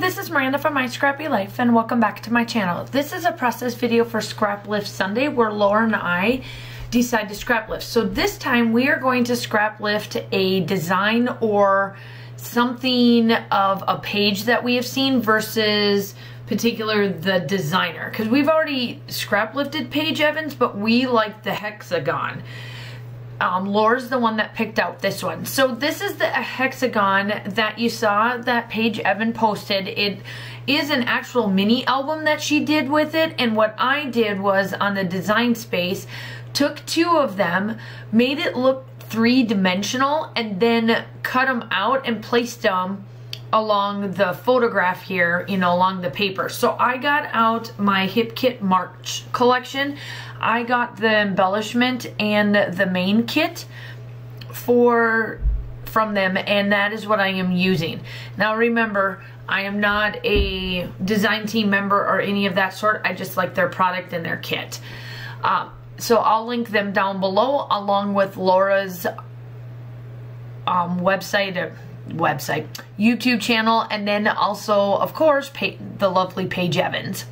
this is Miranda from My Scrappy Life and welcome back to my channel. This is a process video for Scrap Lift Sunday where Laura and I decide to scrap lift. So this time we are going to scrap lift a design or something of a page that we have seen versus particular the designer. Because we've already scrap lifted Paige Evans, but we like the hexagon. Laura's the one that picked out this one. So this is the hexagon that you saw that Paige Evan posted. It is an actual mini album that she did with it, and what I did was on the design space, took two of them, made it look three-dimensional, and then cut them out and placed them along the photograph here, you know, along the paper. So I got out my Hip Kit March collection. I got the embellishment and the main kit from them, and that is what I am using. Now remember, I am not a design team member or any of that sort. I just like their product and their kit. So I'll link them down below along with Laura's YouTube channel, and then also, of course, the lovely Paige Evans.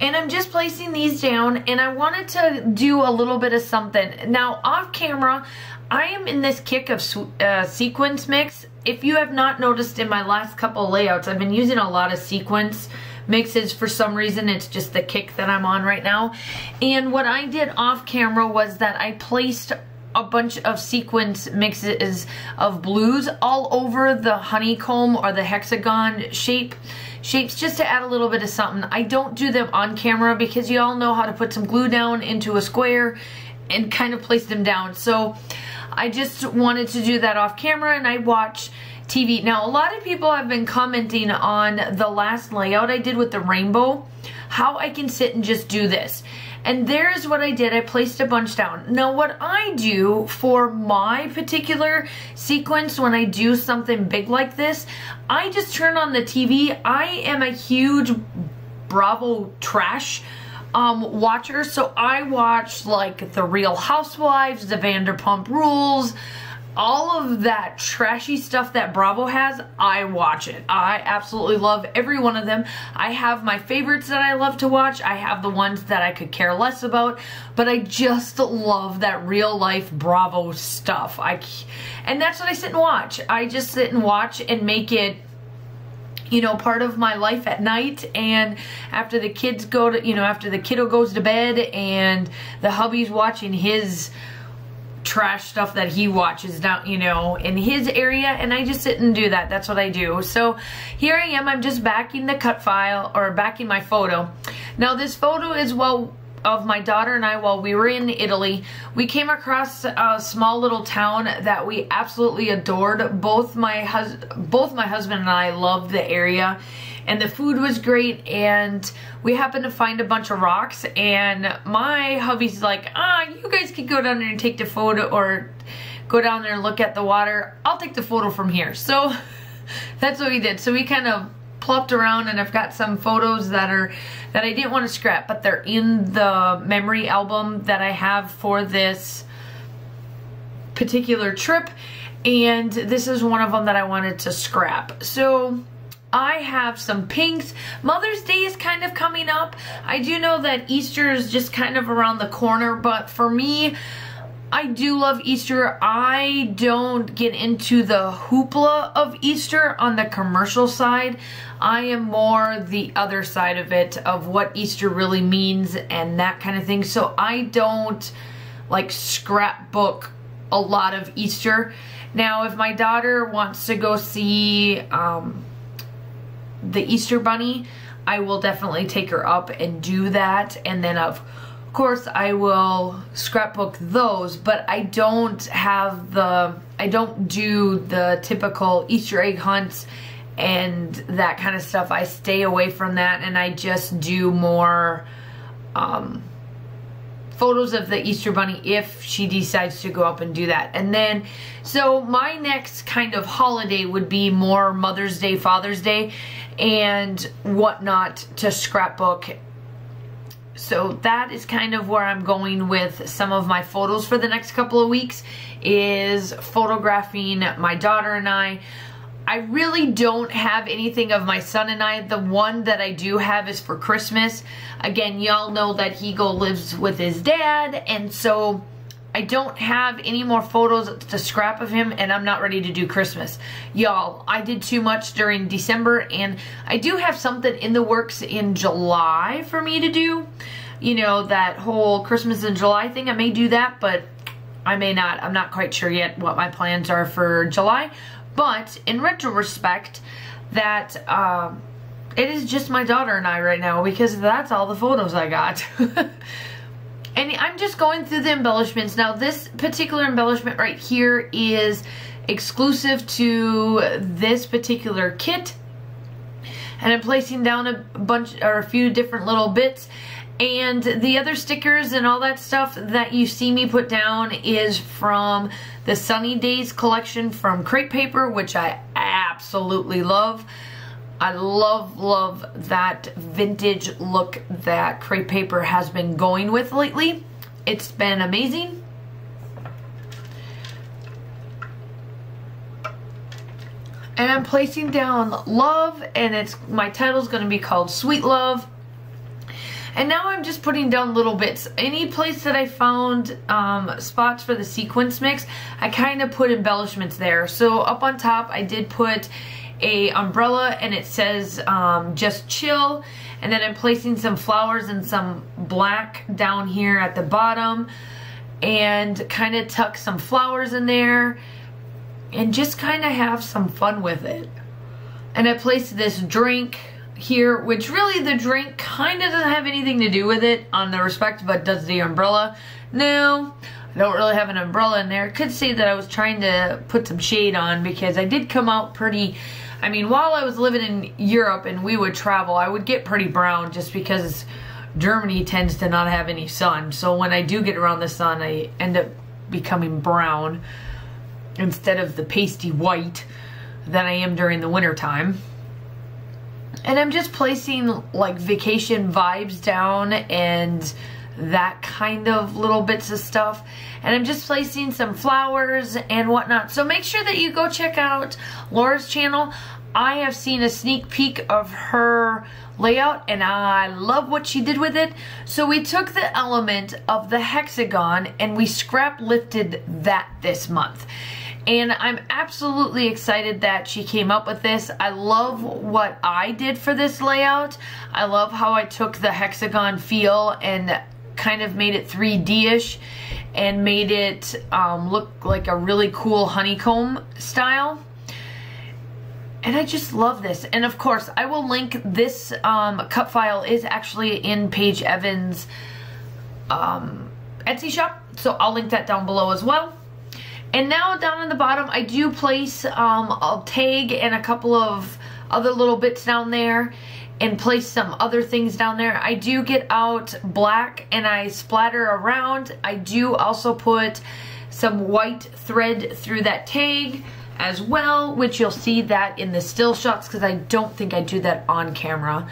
And I'm just placing these down, and I wanted to do a little bit of something. Now, off camera, I am in this kick of sequence mix. If you have not noticed in my last couple layouts, I've been using a lot of sequence mixes for some reason. It's just the kick that I'm on right now. And what I did off camera was that I placed a bunch of sequence mixes of blues all over the honeycomb or the hexagon shapes just to add a little bit of something. I don't do them on camera because you all know how to put some glue down into a square and kind of place them down. So I just wanted to do that off camera, and I watch TV. Now a lot of people have been commenting on the last layout I did with the rainbow, how I can sit and just do this. And there's what I did. I placed a bunch down. Now what I do for my particular sequence when I do something big like this, I just turn on the TV. I am a huge Bravo trash watcher, so I watch like The Real Housewives, The Vanderpump Rules, all of that trashy stuff that Bravo has. I watch it. I absolutely love every one of them. I have my favorites that I love to watch. I have the ones that I could care less about, but I just love that real life Bravo stuff. And that's what I sit and watch. I just sit and watch and make it, you know, part of my life at night. And after the kids go to, you know, after the kiddo goes to bed and the hubby's watching his trash stuff that he watches down, you know, in his area, and I just sit and do that. That's what I do. So here I am. I'm just backing the cut file, or backing my photo. Now this photo is of my daughter and I while we were in Italy. We came across a small little town that we absolutely adored. Both my husband and I loved the area, and the food was great, and we happened to find a bunch of rocks, and my hubby's like, you guys can go down there and take the photo, or go down there and look at the water. I'll take the photo from here. So that's what we did. So we kind of plopped around, and I've got some photos that I didn't want to scrap, but they're in the memory album that I have for this particular trip, and this is one of them that I wanted to scrap. So I have some pinks. Mother's Day is kind of coming up. I do know that Easter is just kind of around the corner, but for me, I do love Easter. I don't get into the hoopla of Easter on the commercial side. I am more the other side of it, of what Easter really means and that kind of thing. So I don't like scrapbook a lot of Easter. Now, if my daughter wants to go see the Easter Bunny, I will definitely take her up and do that. And then of course I will scrapbook those, but I don't do the typical Easter egg hunts and that kind of stuff. I stay away from that, and I just do more photos of the Easter Bunny if she decides to go up and do that. And then, so my next kind of holiday would be more Mother's Day, Father's Day, and whatnot to scrapbook. So that is kind of where I'm going with some of my photos for the next couple of weeks, is photographing my daughter and I. I really don't have anything of my son and I. The one that I do have is for Christmas. Again, y'all know that he lives with his dad, and so I don't have any more photos to scrap of him, and I'm not ready to do Christmas. Y'all, I did too much during December, and I do have something in the works in July for me to do. You know, that whole Christmas in July thing. I may do that, but I may not. I'm not quite sure yet what my plans are for July. But in retrospect, that it is just my daughter and I right now, because that's all the photos I got. And I'm just going through the embellishments. Now, this particular embellishment right here is exclusive to this particular kit. And I'm placing down a few different little bits. And the other stickers and all that stuff that you see me put down is from the Sunny Days collection from Crepe Paper, which I absolutely love. I love that vintage look that Crepe Paper has been going with lately. It's been amazing. And I'm placing down Love, and my title's going to be called Sweet Love. And now I'm just putting down little bits. Any place that I found spots for the sequence mix, I kind of put embellishments there. So up on top, I did put a umbrella, and it says just chill. And then I'm placing some flowers and some black down here at the bottom, and kind of tuck some flowers in there, and just kind of have some fun with it. And I placed this drink here, which really the drink kind of doesn't have anything to do with it on the respect, but does the umbrella. No, I don't really have an umbrella in there. Could say that I was trying to put some shade on, because I did come out pretty, I mean, while I was living in Europe and we would travel, I would get pretty brown, just because Germany tends to not have any sun. So when I do get around the sun, I end up becoming brown instead of the pasty white that I am during the winter time. And I'm just placing like vacation vibes down and that kind of little bits of stuff. And I'm just placing some flowers and whatnot. So make sure that you go check out Laura's channel. I have seen a sneak peek of her layout, and I love what she did with it. So we took the element of the hexagon and we scrap lifted that this month. And I'm absolutely excited that she came up with this. I love what I did for this layout. I love how I took the hexagon feel and kind of made it 3D-ish and made it look like a really cool honeycomb style. And I just love this. And of course, I will link this cut file is actually in Paige Evans' Etsy shop. So I'll link that down below as well. And now down on the bottom, I do place a tag and a couple of other little bits down there, and place some other things down there. I do get out black and I splatter around. I do also put some white thread through that tag as well, which you'll see that in the still shots, because I don't think I do that on camera.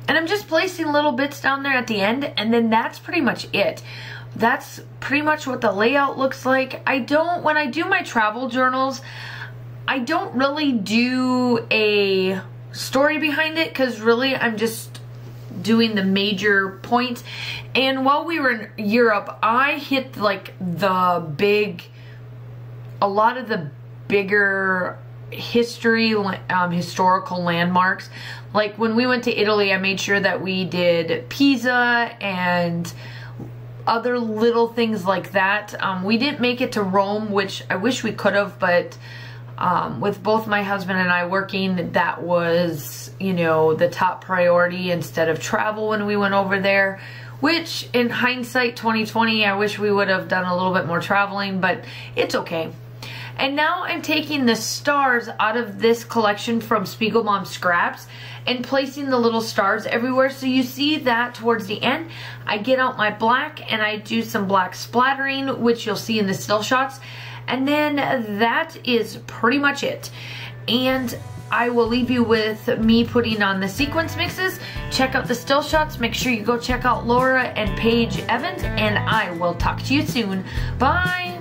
And I'm just placing little bits down there at the end, and then that's pretty much it. That's pretty much what the layout looks like. When I do my travel journals, I don't really do a story behind it, because really I'm just doing the major points. And while we were in Europe, I hit like a lot of the bigger historical landmarks. Like when we went to Italy, I made sure that we did Pisa and other little things like that. We didn't make it to Rome, which I wish we could have, but with both my husband and I working, that was, you know, the top priority instead of travel when we went over there, which in hindsight 2020, I wish we would have done a little bit more traveling, but it's okay. And now I'm taking the stars out of this collection from Spiegelmom Scraps and placing the little stars everywhere. So you see that towards the end, I get out my black and I do some black splattering, which you'll see in the still shots. And then that is pretty much it. And I will leave you with me putting on the sequence mixes. Check out the still shots. Make sure you go check out Laura and Paige Evans. And I will talk to you soon. Bye.